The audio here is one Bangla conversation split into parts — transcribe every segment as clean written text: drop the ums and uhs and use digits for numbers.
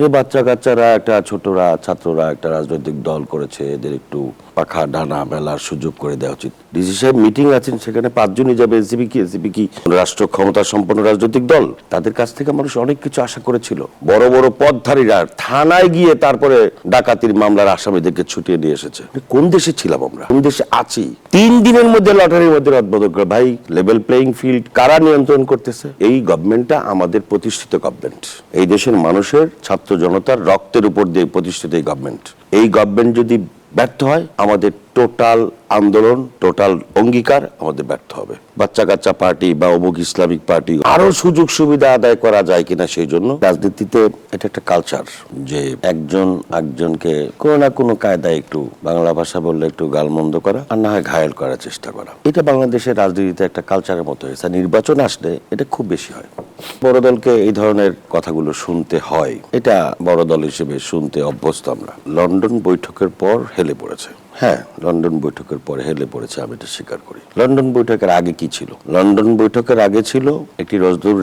যে বাচ্চা কাচ্চারা একটা ছোটরা ছাত্ররা একটা রাজনৈতিক দল করেছে, এদের একটু পাখা ডানা মেলার সুযোগ করে দেওয়া উচিত। ডিসি সাহেব মিটিং আছেন, সেখানে 5 জনই যাবে। এনসিপি কি রাষ্ট্র ক্ষমতা সম্পন্ন রাজনৈতিক দল? তাদের কাছ থেকে মানুষ অনেক কিছু আশা করেছিল। বড় বড় পদধারীরা থানায় গিয়ে তারপরে ডাকাতির মামলার আসামিদেরকে ছুটিয়ে নিয়ে এসেছে। কোন দেশে ছিলাম আমরা? কোন দেশে আছি? 3 দিনের মধ্যে লটারির মধ্যে রদবদল করে। ভাই, লেভেল প্লেইং ফিল্ড কারা নিয়ন্ত্রণ করতেছে? এই গভর্নমেন্টটা আমাদের প্রতিষ্ঠিত গভর্নমেন্ট। এই দেশের মানুষের ছাত্র জনতার রক্তের উপর দিয়ে প্রতিষ্ঠিত এই গভর্নমেন্ট। এই গভর্নমেন্ট যদি ব্যর্থ হয়, আমাদের টোটাল আন্দোলন, টোটাল অঙ্গীকার আমাদের ব্যর্থ হবে। বাচ্চা কাচ্চা পার্টি বা অমুক ইসলামিক পার্টি আরো সুযোগ সুবিধা আদায় করা যায় কিনা, সেই জন্য রাজনীতিতে এটা একটা কালচার যে একজন একজনকে কোনো না কোনো কায়দায় একটু বাংলা ভাষা বললে একটু গালমন্দ করা, আর না হয় ঘায়েল করার চেষ্টা করা। এটা বাংলাদেশের রাজনীতিতে একটা কালচারের মতো হয়েছে। নির্বাচন আসলে এটা খুব বেশি হয়। বড় দলকে এই ধরনের কথাগুলো শুনতে হয়, এটা বড় দল হিসেবে শুনতে অভ্যস্ত আমরা। লন্ডন বৈঠকের পর হেলে পড়েছে। হ্যাঁ, লন্ডন বৈঠকের পরে হেলে পড়েছে, আমি এটা স্বীকার করি। লন্ডন বৈঠকের আগে কি ছিল? লন্ডন বৈঠকের আগে ছিল একটি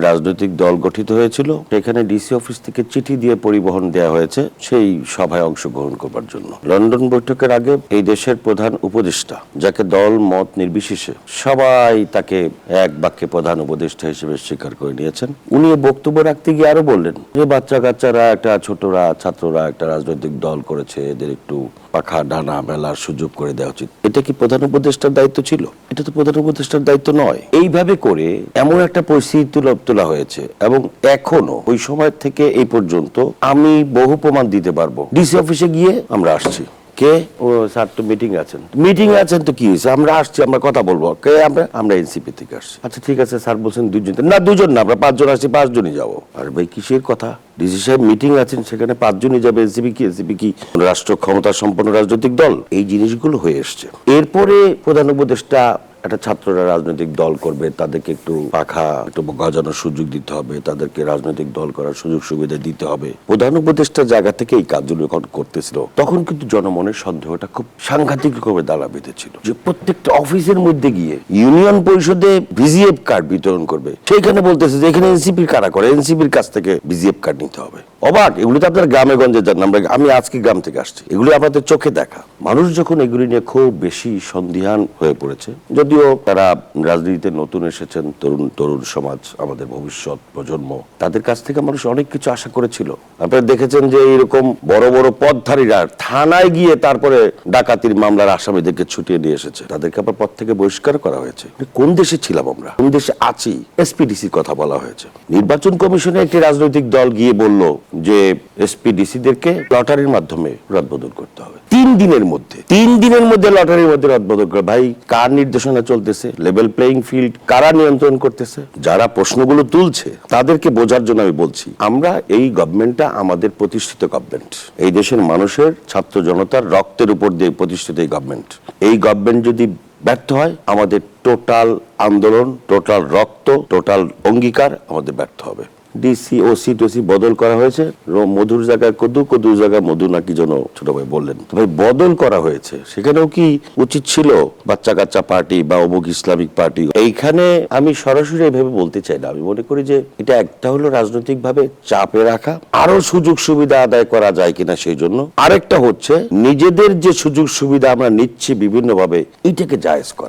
রাজনৈতিক দল গঠিত হয়েছিল। সেখানে ডিসি অফিস থেকে চিঠি দিয়ে পরিবহন দেওয়া হয়েছে সেই সভায় অংশগ্রহণ করবার জন্য। লন্ডন বৈঠকের আগে এই দেশের প্রধান উপদেষ্টা, যাকে দল মত নির্বিশেষে সবাই তাকে এক বাক্যে প্রধান উপদেষ্টা হিসেবে স্বীকার করে নিয়েছেন, উনি বক্তব্য রাখতে গিয়ে আরো বললেন যে বাচ্চা কাচ্চারা একটা ছোটরা ছাত্ররা একটা রাজনৈতিক দল করেছে, এদের একটু পাখা ডানা মেলার সুযোগ করে দেওয়া উচিত। এটা কি প্রধান উপদেষ্টার দায়িত্ব ছিল? এটা তো প্রধান উপদেষ্টার দায়িত্ব নয়। এইভাবে করে এমন একটা পরিস্থিতি তোলা হয়েছে, এবং এখনো ওই সময় থেকে এই পর্যন্ত আমি বহু প্রমাণ দিতে পারবো। ডিসি অফিসে গিয়ে আমরা আসছি, কে ও স্যার তো মিটিং আছেন তো কি হয়েছে, আমরা আসছি, আমরা কথা বলবো। কে? আমরা এনসিপি থেকে আসছি। আচ্ছা ঠিক আছে স্যার, বলছেন 2 জন না, 2 জন না, আমরা 5 জন আসছি, 5 জনই যাবো। আর ভাই কিসের কথা? ডিসি সাহেব মিটিং আছেন, সেখানে 5 জনই যাবে। এনসিপি কি রাষ্ট্র ক্ষমতা সম্পন্ন রাজনৈতিক দল? এই জিনিসগুলো হয়ে এসছে। এরপরে প্রধান উপদেষ্টা একটা ছাত্ররা রাজনৈতিক দল করবে, তাদেরকে একটু পাখা একটু গজানোর সুযোগ দিতে হবে, তাদেরকে রাজনৈতিক দল করার সুযোগ সুবিধা দিতে হবে। প্রধান উপদেষ্টার জায়গা থেকে এই কাজগুলো যখন করতেছিল, তখন কিন্তু জনমনের সন্দেহটা খুব সাংঘাতিক রকম দাঁড়া বেঁধেছিল যে প্রত্যেকটা অফিসের মধ্যে গিয়ে ইউনিয়ন পরিষদে ভিজিএফ কার্ড বিতরণ করবে। সেইখানে বলতেছে যে এখানে এনসিপির কারা করে, এনসিপির কাছ থেকে ভিজিএফ কার্ড নিতে হবে। অবাক! এগুলো তো আপনার গ্রামে গঞ্জে যান, আমি আজকে গ্রাম থেকে আসছি, এগুলো আমাদের চোখে দেখা। মানুষ যখন এগুলি নিয়ে খুব বেশি সন্দিহান হয়ে পড়েছে, যদিও তারা রাজনীতিতে নতুন এসেছেন, তরুণ সমাজ, আমাদের ভবিষ্যৎ প্রজন্ম, তাদের কাছ থেকে মানুষ অনেক কিছু আশা করেছিল। আপনারা দেখেছেন যে এরকম বড় বড় পদধারীরা থানায় গিয়ে তারপরে ডাকাতির মামলার আসামিদেরকে ছুটিয়ে নিয়ে এসেছে, তাদেরকে আবার পদ থেকে বহিষ্কার করা হয়েছে। কোন দেশে ছিলাম আমরা? কোন দেশে আছি? এসপিডিসির কথা বলা হয়েছে। নির্বাচন কমিশনে একটি রাজনৈতিক দল গিয়ে বলল যে এসপিডিসিদেরকে লটারির মাধ্যমে রদবদল করতে হবে। 3 দিনের মধ্যে লটারির মধ্যে রদবদল করে। ভাই, কার নির্দেশনা চলতেছে? লেভেল প্লেইং ফিল্ড কারা নিয়ন্ত্রণ করতেছে? যারা প্রশ্নগুলো তুলছে তাদেরকে বোঝার জন্য আমি বলছি, আমরা এই গভর্নমেন্টটা আমাদের প্রতিষ্ঠিত গভর্নমেন্ট। এই দেশের মানুষের ছাত্র জনতার রক্তের উপর দিয়ে প্রতিষ্ঠিত এই গভর্নমেন্ট। এই গভর্নমেন্ট যদি ব্যর্থ হয়, আমাদের টোটাল আন্দোলন, টোটাল রক্ত, টোটাল অঙ্গীকার আমাদের ব্যর্থ হবে। ডিসি ওসি টোসি বদল করা হয়েছে, মধুর জায়গায় কদুর জায়গায় মধু নাকি যেন ছোট ভাই বললেন। ভাই, বদল করা হয়েছে, সেখানেও কি উচিত ছিল বাচ্চা কাচ্চা পার্টি বা অমুক ইসলামিক পার্টি? এইখানে আমি সরাসরি এইভাবে বলতে চাই না। আমি মনে করি যে এটা একটা হলো রাজনৈতিক ভাবে চাপে রাখা, আরো সুযোগ সুবিধা আদায় করা যায় কিনা সেই জন্য। আরেকটা হচ্ছে নিজেদের যে সুযোগ সুবিধা আমরা নিচ্ছি বিভিন্ন ভাবে, এটাকে জায়েজ করা।